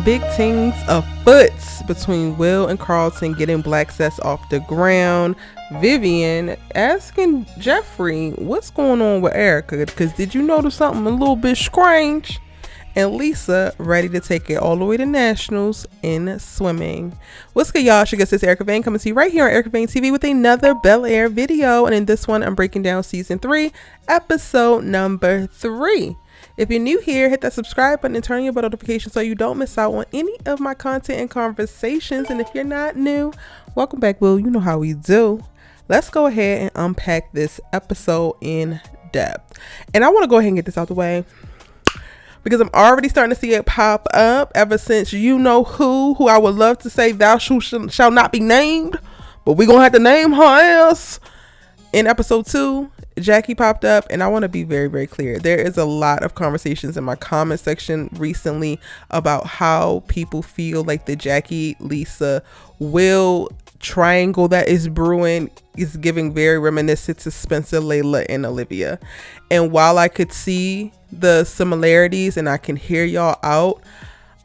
Big things afoot between Will and Carlton getting Black Sets off the ground. Vivian asking Geoffrey what's going on with Erica, because did you notice something a little bit strange? And Lisa ready to take it all the way to nationals in swimming. What's good, y'all? It's Erica Vane coming to you right here on Erica Vane TV with another Bel Air video. And in this one, I'm breaking down season 3, episode number 3. If you're new here, hit that subscribe button and turn on your bell notifications so you don't miss out on any of my content and conversations. And if you're not new, welcome back, Will. You know how we do. Let's go ahead and unpack this episode in depth. And I want to go ahead and get this out the way, because I'm already starting to see it pop up ever since you know who I would love to say thou shall not be named, but we're going to have to name her ass. In episode 2, Jackie popped up, and I want to be very, very clear. There is a lot of conversations in my comment section recently about how people feel like the Jackie, Lisa, Will triangle that is brewing is giving very reminiscent to Spencer, Layla, and Olivia. And while I could see the similarities and I can hear y'all out,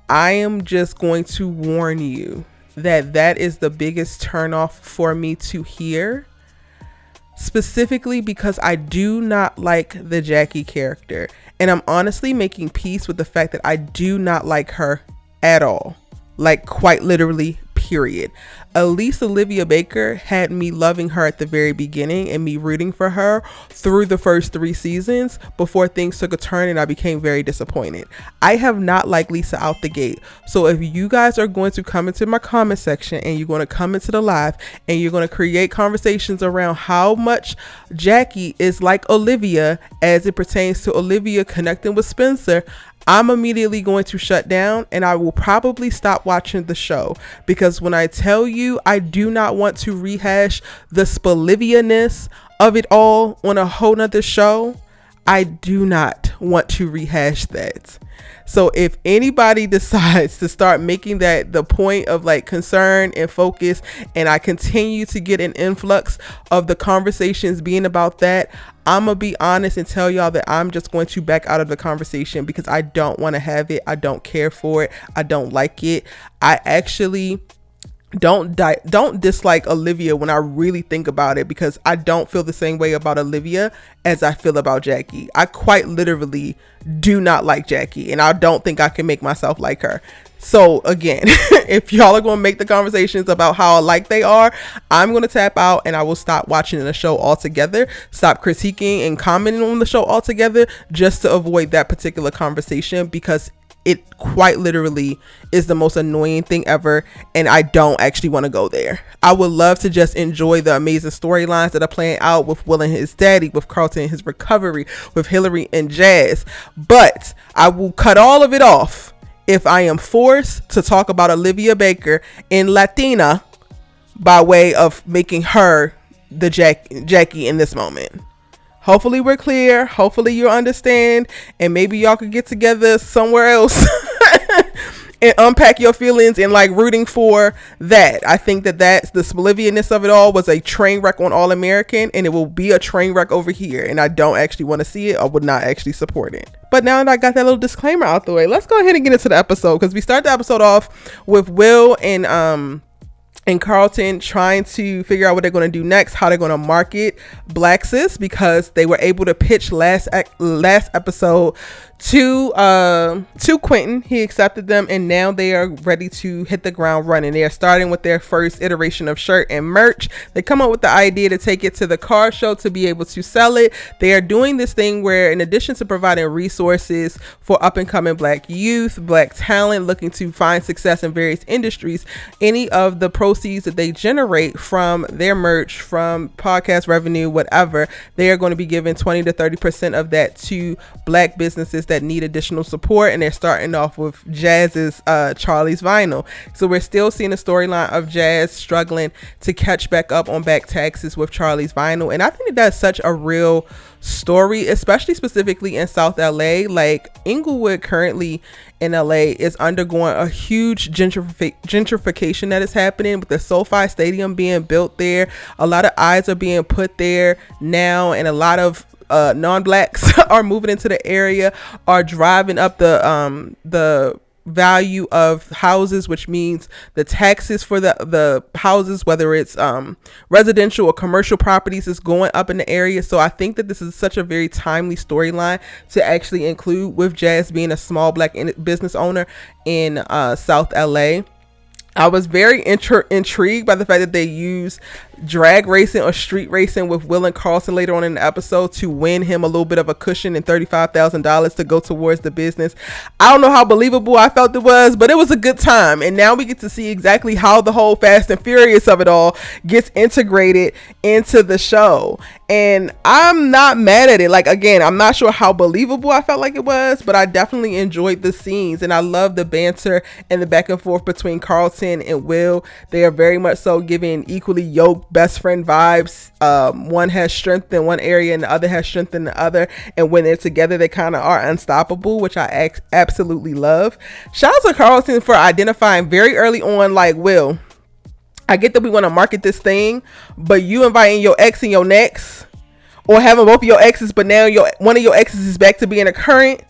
I am just going to warn you that that is the biggest turnoff for me to hear, specifically because I do not like the Jackie character, and I'm honestly making peace with the fact that I do not like her at all, like quite literally, period. Elise Olivia Baker had me loving her at the very beginning and me rooting for her through the first 3 seasons before things took a turn and I became very disappointed. I have not liked Lisa out the gate. So if you guys are going to come into my comment section and you're going to come into the live and you're going to create conversations around how much Jackie is like Olivia as it pertains to Olivia connecting with Spencer, I'm immediately going to shut down and I will probably stop watching the show, because when I tell you I do not want to rehash the Spolivia-ness of it all on a whole nother show, I do not want to rehash that. So if anybody decides to start making that the point of like concern and focus, and I continue to get an influx of the conversations being about that, I'm gonna be honest and tell y'all that I'm just going to back out of the conversation, because I don't want to have it. I don't care for it. I don't like it. I actually don't dislike Olivia when I really think about it, because I don't feel the same way about Olivia as I feel about Jackie. I quite literally do not like Jackie, and I don't think I can make myself like her. So again, if y'all are going to make the conversations about how alike they are, I'm going to tap out and I will stop watching the show altogether, stop critiquing and commenting on the show altogether, just to avoid that particular conversation, because it quite literally is the most annoying thing ever, and I don't actually want to go there. I would love to just enjoy the amazing storylines that are playing out with Will and his daddy, with Carlton and his recovery, with Hilary and Jazz, but I will cut all of it off if I am forced to talk about Olivia Baker in Latina by way of making her the Jackie in this moment. Hopefully we're clear. Hopefully you understand, and maybe y'all could get together somewhere else and unpack your feelings and like rooting for that. I think that that's the Bolivianness of it all was a train wreck on All American, and it will be a train wreck over here, and I don't actually want to see it. I would not actually support it. But now that I got that little disclaimer out the way, let's go ahead and get into the episode, because we start the episode off with Will and Carlton trying to figure out what they're going to do next, how they're going to market Black Sis, because they were able to pitch last episode to Quentin. He accepted them, and now they are ready to hit the ground running. They are starting with their first iteration of shirt and merch. They come up with the idea to take it to the car show to be able to sell it. They are doing this thing where, in addition to providing resources for up and coming Black youth, Black talent looking to find success in various industries, any of the proceeds that they generate from their merch, from podcast revenue, whatever, they are going to be giving 20 to 30% of that to Black businesses that need additional support. And they're starting off with Jazz's Charlie's Vinyl. So we're still seeing a storyline of Jazz struggling to catch back up on back taxes with Charlie's Vinyl, and I think that that's such a real story, especially specifically in South LA. Like Inglewood currently in LA is undergoing a huge gentrification that is happening with the SoFi Stadium being built there. A lot of eyes are being put there now, and a lot of non-blacks are moving into the area, are driving up the value of houses, which means the taxes for the houses, whether it's residential or commercial properties, is going up in the area. So I think that this is such a very timely storyline to actually include, with Jazz being a small black business owner in South LA. I was very intrigued by the fact that they use drag racing or street racing with Will and Carlton later on in the episode to win him a little bit of a cushion and $35,000 to go towards the business. I don't know how believable I felt it was, but it was a good time. And now we get to see exactly how the whole Fast and Furious of it all gets integrated into the show. And I'm not mad at it. Like, again, I'm not sure how believable I felt like it was, but I definitely enjoyed the scenes. And I love the banter and the back and forth between Carlton and Will. They are very much so giving equally yoked best friend vibes. One has strength in one area and the other has strength in the other. And when they're together, they kind of are unstoppable, which I absolutely love. Shout out to Carlton for identifying very early on, like, Will, I get that we want to market this thing, but you inviting your ex and your next, or having both of your exes, but now one of your exes is back to being a current,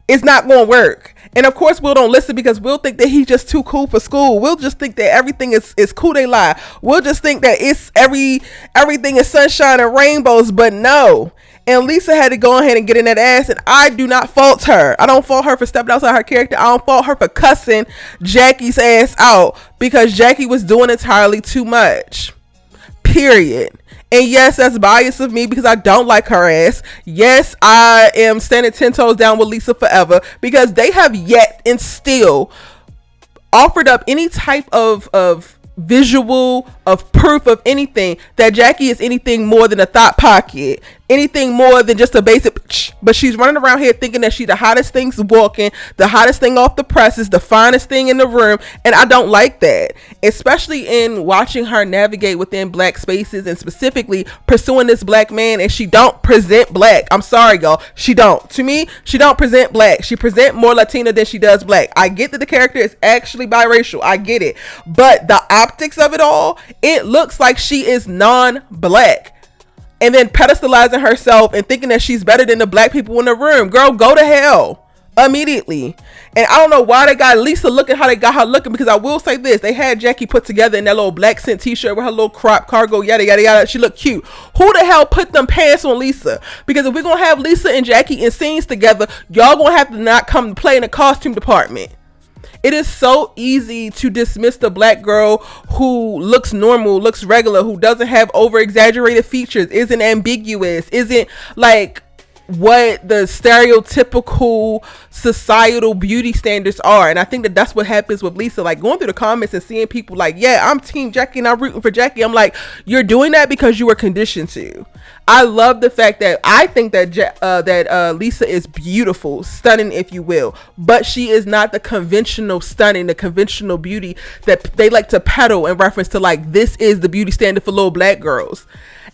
it's not going to work. And of course, Will don't listen because Will think that he's just too cool for school. Will just think that everything is cool. They lie. Will just think that it's everything is sunshine and rainbows, but no. And Lisa had to go ahead and get in that ass, and I do not fault her. I don't fault her for stepping outside her character. I don't fault her for cussing Jackie's ass out because Jackie was doing entirely too much. Period. And yes, that's bias of me because I don't like her ass. Yes, I am standing 10 toes down with Lisa forever because they have yet and still offered up any type of visual of proof of anything that Jackie is anything more than a thought pocket, anything more than just a basic. But she's running around here thinking that she's the hottest thing walking, the hottest thing off the presses, the finest thing in the room, and I don't like that, especially in watching her navigate within black spaces and specifically pursuing this black man. And she don't present black. I'm sorry, y'all, she don't. To me, she don't present black. She present more Latina than she does black. I get that the character is actually biracial, I get it, but the optics of it all, it looks like she is non-black. And then pedestalizing herself and thinking that she's better than the black people in the room. Girl, go to hell immediately. And I don't know why they got Lisa looking how they got her looking, because I will say this, they had Jackie put together in that little black scent t-shirt with her little crop cargo, yada yada yada. She looked cute. Who the hell put them pants on Lisa? Because if we're gonna have Lisa and Jackie in scenes together, y'all gonna have to not come to play in the costume department. It is so easy to dismiss the black girl who looks normal, looks regular, who doesn't have over exaggerated features, isn't ambiguous, isn't like what the stereotypical societal beauty standards are. And I think that that's what happens with Lisa. Like, going through the comments and seeing people like, yeah, I'm team Jackie and I'm rooting for Jackie. I'm like, you're doing that because you were conditioned to. I love the fact that I think that Lisa is beautiful, stunning, if you will, but she is not the conventional stunning, the conventional beauty that they like to peddle in reference to, like, this is the beauty standard for little black girls.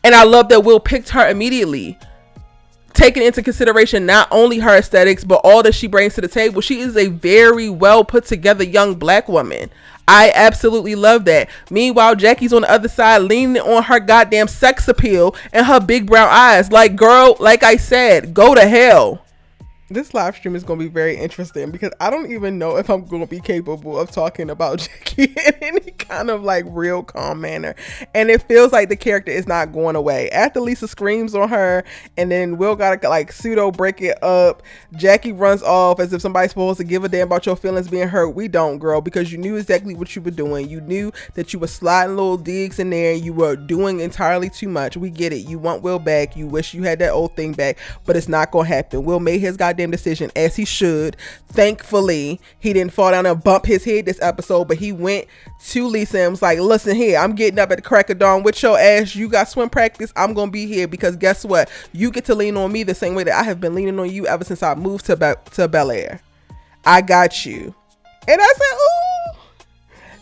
And I love that Will picked her immediately, taking into consideration not only her aesthetics, but all that she brings to the table. She is a very well put together young black woman. I absolutely love that. Meanwhile, Jackie's on the other side leaning on her goddamn sex appeal and her big brown eyes. Like, girl, like I said, go to hell. This live stream is going to be very interesting because I don't even know if I'm going to be capable of talking about Jackie in any kind of like real calm manner. And it feels like the character is not going away. After Lisa screams on her and then Will got to like pseudo break it up, Jackie runs off as if somebody's supposed to give a damn about your feelings being hurt. We don't, girl, because you knew exactly what you were doing. You knew that you were sliding little digs in there. You were doing entirely too much. We get it. You want Will back. You wish you had that old thing back, but it's not going to happen. Will made his goddamn decision, as he should. Thankfully, he didn't fall down and bump his head this episode, but he went to Lisa and was like, listen here, I'm getting up at the crack of dawn with your ass. You got swim practice. I'm gonna be here because guess what? You get to lean on me the same way that I have been leaning on you ever since I moved to Bel Air. I got you. And I said, ooh,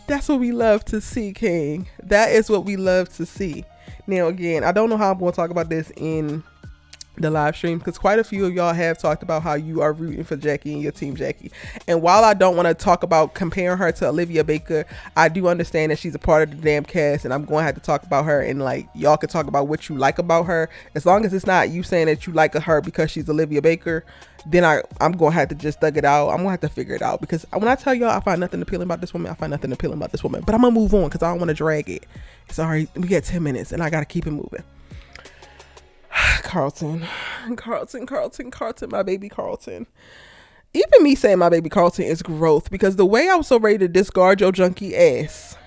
that's what we love to see, King. That is what we love to see. Now, again, I don't know how I'm going to talk about this in the live stream, because quite a few of y'all have talked about how you are rooting for Jackie and your team Jackie. And while I don't want to talk about comparing her to Olivia Baker, I do understand that she's a part of the damn cast, and I'm going to have to talk about her, and like y'all can talk about what you like about her. As long as it's not you saying that you like her because she's Olivia Baker, then I'm going to have to just thug it out. I'm going to have to figure it out, because when I tell y'all I find nothing appealing about this woman, I find nothing appealing about this woman. But I'm going to move on because I don't want to drag it. Sorry, we got 10 minutes and I got to keep it moving. Carlton, my baby Carlton. Even me saying my baby Carlton is growth, because the way I was so ready to discard your junkie ass,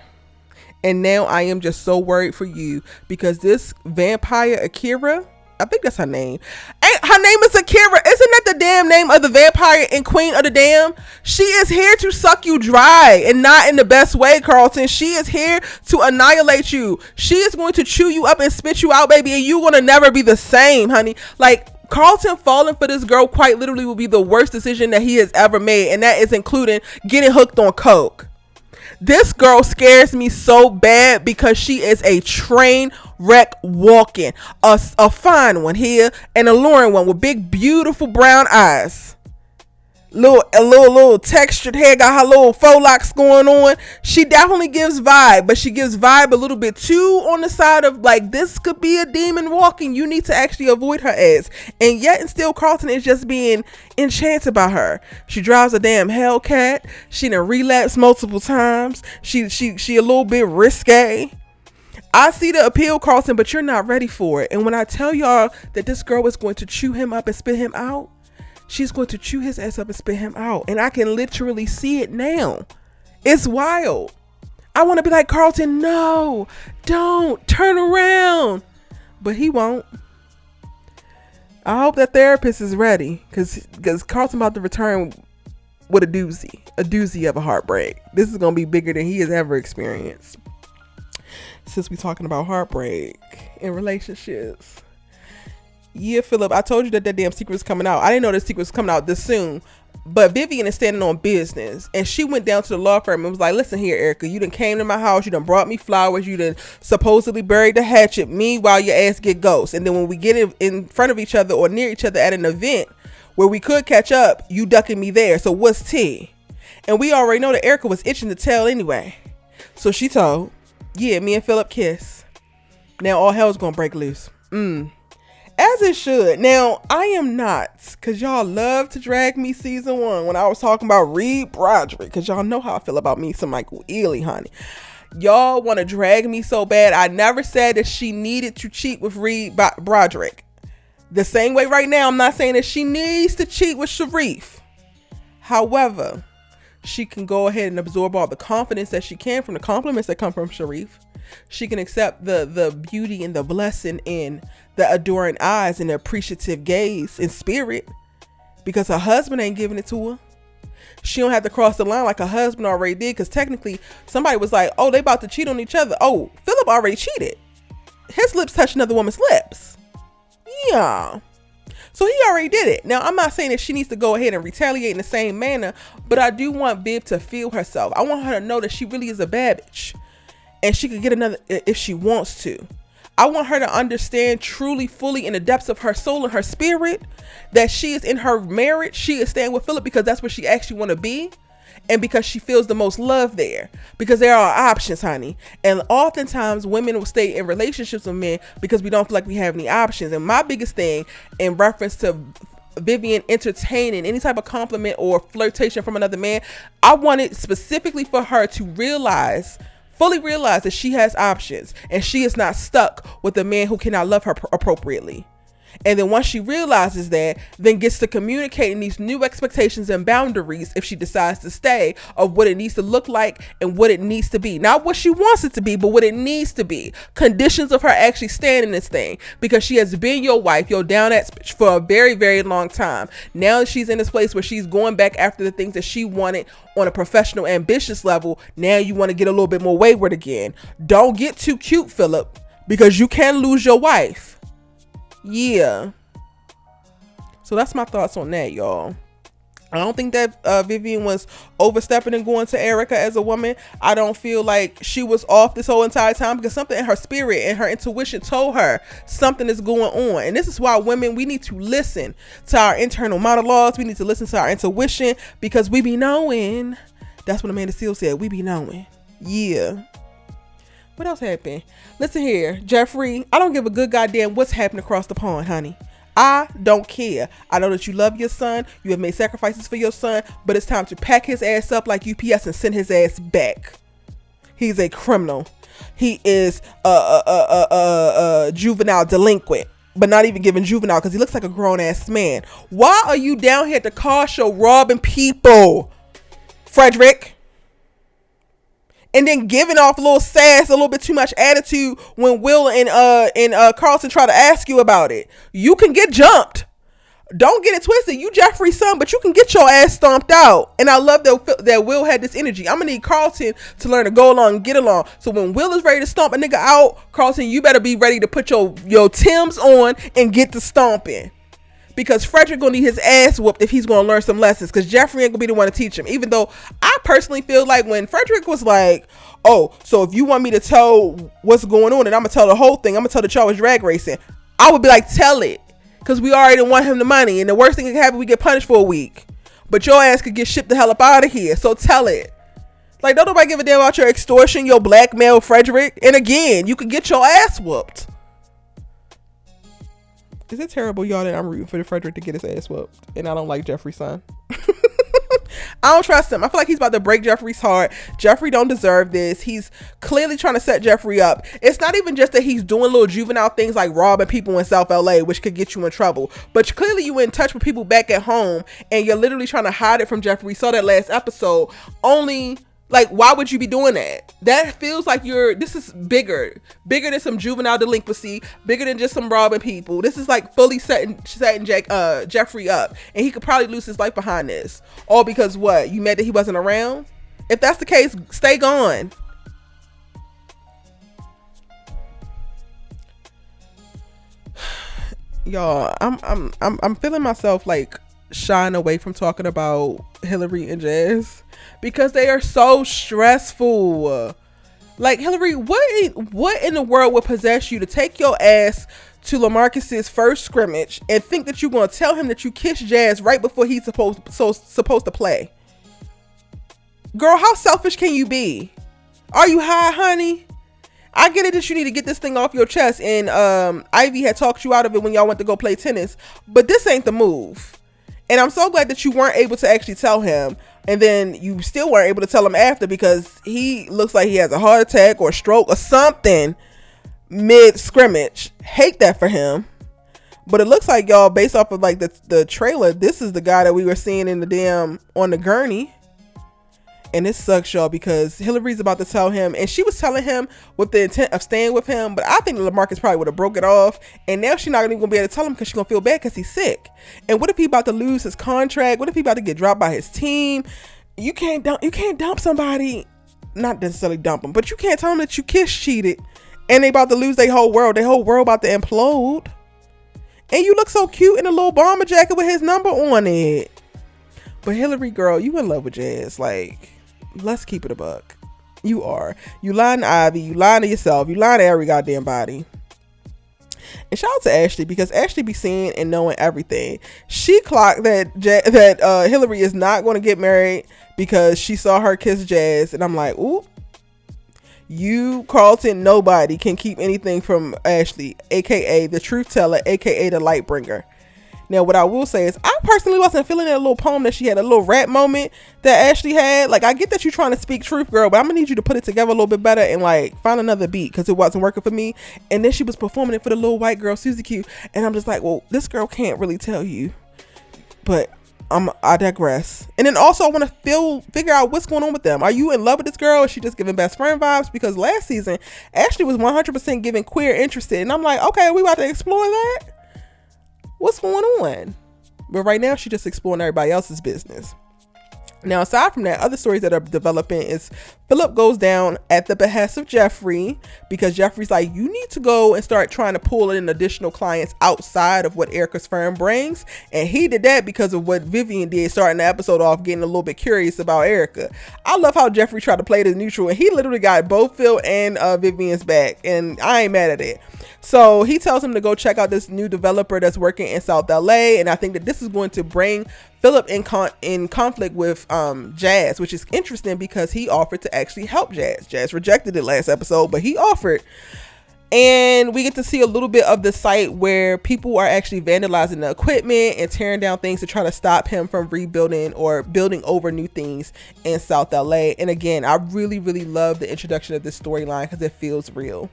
and now I am just so worried for you, because this vampire Akira, I think that's her name. Her name is Akira. Isn't that the damn name of the vampire and queen of the dam? She is here to suck you dry, and not in the best way, Carlton. She is here to annihilate you. She is going to chew you up and spit you out, baby, and you're going to never be the same, honey. Like, Carlton falling for this girl quite literally will be the worst decision that he has ever made, and that is including getting hooked on coke. This girl scares me so bad because she is a train wreck walking. A fine one here, and a alluring one with big, beautiful brown eyes. Little textured hair, got her little faux locks going on. She definitely gives vibe, but she gives vibe a little bit too on the side of like, this could be a demon walking. You need to actually avoid her ass. And yet and still, Carlton is just being enchanted by her. She drives a damn Hellcat. She done relapsed multiple times. She a little bit risque. I see the appeal, Carlton, but you're not ready for it. And when I tell y'all that this girl is going to chew him up and spit him out, she's going to chew his ass up and spit him out. And I can literally see it now. It's wild. I want to be like, Carlton, no, don't turn around. But he won't. I hope that therapist is ready, because Carlton about to return with a doozy of a heartbreak. This is going to be bigger than he has ever experienced. Since we're talking about heartbreak in relationships. Yeah, Phillip, I told you that damn secret was coming out. I didn't know the secret was coming out this soon. But Vivian is standing on business. And she went down to the law firm and was like, listen here, Erica, you done came to my house. You done brought me flowers. You done supposedly buried the hatchet. Meanwhile, your ass get ghosts. And then when we get in front of each other or near each other at an event where we could catch up, you ducking me there. So what's tea? And we already know that Erica was itching to tell anyway. So she told, yeah, me and Phillip kiss. Now all hell's gonna break loose. As it should. Now, I am not, because y'all love to drag me season 1 when I was talking about Reed Broderick, because y'all know how I feel about me some Michael Ealy, honey. Y'all want to drag me so bad. I never said that she needed to cheat with Reed Broderick. The same way right now, I'm not saying that she needs to cheat with Sharif. However, she can go ahead and absorb all the confidence that she can from the compliments that come from Sharif. She can accept the beauty and the blessing in the adoring eyes and the appreciative gaze and spirit, because her husband ain't giving it to her. She don't have to cross the line like her husband already did, because technically somebody was like, oh, they about to cheat on each other. Oh, Phillip already cheated. His lips touched another woman's lips. Yeah. So he already did it. Now, I'm not saying that she needs to go ahead and retaliate in the same manner, but I do want Viv to feel herself. I want her to know that she really is a bad bitch, and she could get another if she wants to. I want her to understand truly, fully, in the depths of her soul and her spirit, that she is in her marriage. She is staying with Phillip because that's where she actually want to be, and because she feels the most love there, because there are options, honey. And oftentimes women will stay in relationships with men because we don't feel like we have any options. And my biggest thing in reference to Vivian entertaining any type of compliment or flirtation from another man, I wanted specifically for her to fully realize that she has options, and she is not stuck with a man who cannot love her appropriately. And then once she realizes that, then gets to communicating these new expectations and boundaries, if she decides to stay, of what it needs to look like and what it needs to be. Not what she wants it to be, but what it needs to be. Conditions of her actually staying in this thing, because she has been your wife, your down at bitch, for a very, very long time. Now she's in this place where she's going back after the things that she wanted on a professional, ambitious level. Now you want to get a little bit more wayward again. Don't get too cute, Phillip, because you can lose your wife. Yeah. So that's my thoughts on that, y'all. I don't think that Vivian was overstepping and going to Erica as a woman. I don't feel like she was off this whole entire time, because something in her spirit and her intuition told her something is going on. And this is why women, we need to listen to our internal monologues. We need to listen to our intuition, because we be knowing. That's what Amanda Seales said. We be knowing. Yeah. What else happened? Listen here, Geoffrey, I don't give a good goddamn what's happening across the pond, honey. I don't care. I know that you love your son. You have made sacrifices for your son, but it's time to pack his ass up like UPS and send his ass back. He's a criminal. He is a juvenile delinquent, but not even given juvenile, because he looks like a grown ass man. Why are you down here at the car show robbing people, Frederick? And then giving off a little sass, a little bit too much attitude when Will and Carlton try to ask you about it. You can get jumped. Don't get it twisted. You Geoffrey's son, but you can get your ass stomped out. And I love that Will had this energy. I'm gonna need Carlton to learn to go along and get along. So when Will is ready to stomp a nigga out, Carlton, you better be ready to put your Timbs on and get to stomping. Because Frederick gonna need his ass whooped if he's gonna learn some lessons, because Geoffrey ain't gonna be the one to teach him. Even though I personally feel like when Frederick was like, oh, so if you want me to tell what's going on and I'm gonna tell the whole thing, I'm gonna tell the Charles drag racing, I would be like, tell it, because we already want him the money, and the worst thing that can happen, we get punished for a week, but your ass could get shipped the hell up out of here. So tell it. Like, don't nobody give a damn about your extortion, your blackmail, Frederick. And again, you could get your ass whooped. Is it terrible, y'all, that I'm rooting for the Frederick to get his ass whooped and I don't like Geoffrey's son? I don't trust him. I feel like he's about to break Geoffrey's heart. Geoffrey don't deserve this. He's clearly trying to set Geoffrey up. It's not even just that he's doing little juvenile things like robbing people in South LA, which could get you in trouble. But clearly you in touch with people back at home and you're literally trying to hide it from Geoffrey. We saw that last episode. Like, why would you be doing that? That feels like this is bigger than some juvenile delinquency, bigger than just some robbing people. This is like fully setting Geoffrey up, and he could probably lose his life behind this. All because what? You mad that he wasn't around? If that's the case, stay gone. Y'all, I'm feeling myself like shying away from talking about Hilary and Jazz, because they are so stressful. Like, Hilary, what in the world would possess you to take your ass to LaMarcus's first scrimmage and think that you're going to tell him that you kissed Jazz right before he's supposed to play? Girl, how selfish can you be? Are you high, honey? I get it that you need to get this thing off your chest, and Ivy had talked you out of it when y'all went to go play tennis, but this ain't the move. And I'm so glad that you weren't able to actually tell him, and then you still weren't able to tell him after, because he looks like he has a heart attack or a stroke or something mid scrimmage. Hate that for him. But it looks like, y'all, based off of like the trailer, this is the guy that we were seeing in the damn on the gurney. And it sucks, y'all, because Hilary's about to tell him, and she was telling him with the intent of staying with him, but I think LaMarcus probably would have broke it off, and now she's not even gonna be able to tell him because she's gonna feel bad because he's sick. And what if he about to lose his contract? What if he about to get dropped by his team? You can't dump somebody, not necessarily dump them, but you can't tell them that you kiss cheated and they about to lose their whole world about to implode. And you look so cute in a little bomber jacket with his number on it. But Hilary, girl, you in love with Jazz. Like, let's keep it a buck. You are. You lying to Ivy. You lying to yourself. You lying to every goddamn body. And shout out to Ashley, because Ashley be seeing and knowing everything. She clocked that Hilary is not going to get married because she saw her kiss Jazz. And I'm like, ooh. You, Carlton, nobody can keep anything from Ashley, aka the truth teller, aka the light bringer. Now, what I will say is, I personally wasn't feeling that little poem that she had, a little rap moment that Ashley had. Like, I get that you're trying to speak truth, girl, but I'm gonna need you to put it together a little bit better and like find another beat, because it wasn't working for me. And then she was performing it for the little white girl, Susie Q, and I'm just like, well, this girl can't really tell you. But I digress. And then also, I want to figure out what's going on with them. Are you in love with this girl? Is she just giving best friend vibes? Because last season, Ashley was 100% giving queer interested, and I'm like, okay, we about to explore that. What's going on? But right now, she's just exploring everybody else's business. Now, aside from that, other stories that are developing is Phillip goes down at the behest of Geoffrey, because Geoffrey's like, you need to go and start trying to pull in additional clients outside of what Erica's firm brings. And he did that because of what Vivian did, starting the episode off getting a little bit curious about Erica. I love how Geoffrey tried to play the neutral, and he literally got both Phil and Vivian's back, and I ain't mad at it. So he tells him to go check out this new developer that's working in South LA, and I think that this is going to bring Phillip in conflict with Jazz, which is interesting because he offered to actually help Jazz. Jazz rejected it last episode, but he offered. And we get to see a little bit of the site where people are actually vandalizing the equipment and tearing down things to try to stop him from rebuilding or building over new things in South LA. And again, I really, really love the introduction of this storyline because it feels real.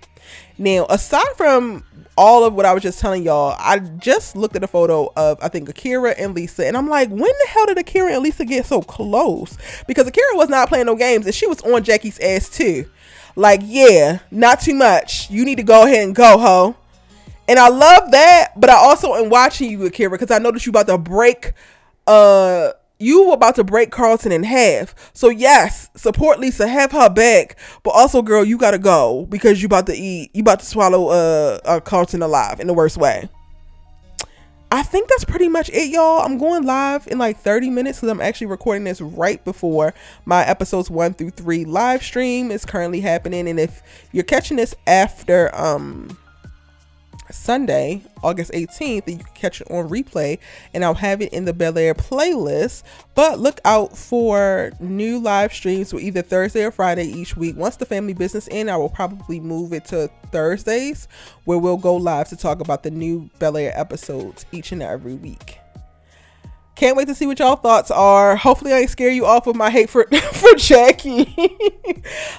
Now, aside from all of what I was just telling y'all, I just looked at a photo of, I think, Akira and Lisa, and I'm like, when the hell did Akira and Lisa get so close? Because Akira was not playing no games, and she was on Jackie's ass too. Like, yeah, not too much. You need to go ahead and go, ho. And I love that, but I also am watching you, Akira, because I know that you about to break, Carlton in half. So yes, support Lisa, have her back, but also, girl, you gotta go because you about to swallow Carlton alive in the worst way. I think that's pretty much it, y'all. I'm going live in like 30 minutes because I'm actually recording this right before my episodes 1 through 3 live stream is currently happening. And if you're catching this after Sunday, August 18th, you can catch it on replay, and I'll have it in the Bel Air playlist. But look out for new live streams with either Thursday or Friday each week. Once the family business ends, I will probably move it to Thursdays, where we'll go live to talk about the new Bel Air episodes each and every week. Can't wait to see what y'all thoughts are. Hopefully I ain't scare you off with my hate for Jackie.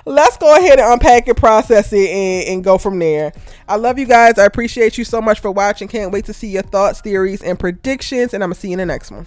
Let's go ahead and unpack it, process it, and go from there. I love you guys. I appreciate you so much for watching. Can't wait to see your thoughts, theories, and predictions. And I'm going to see you in the next one.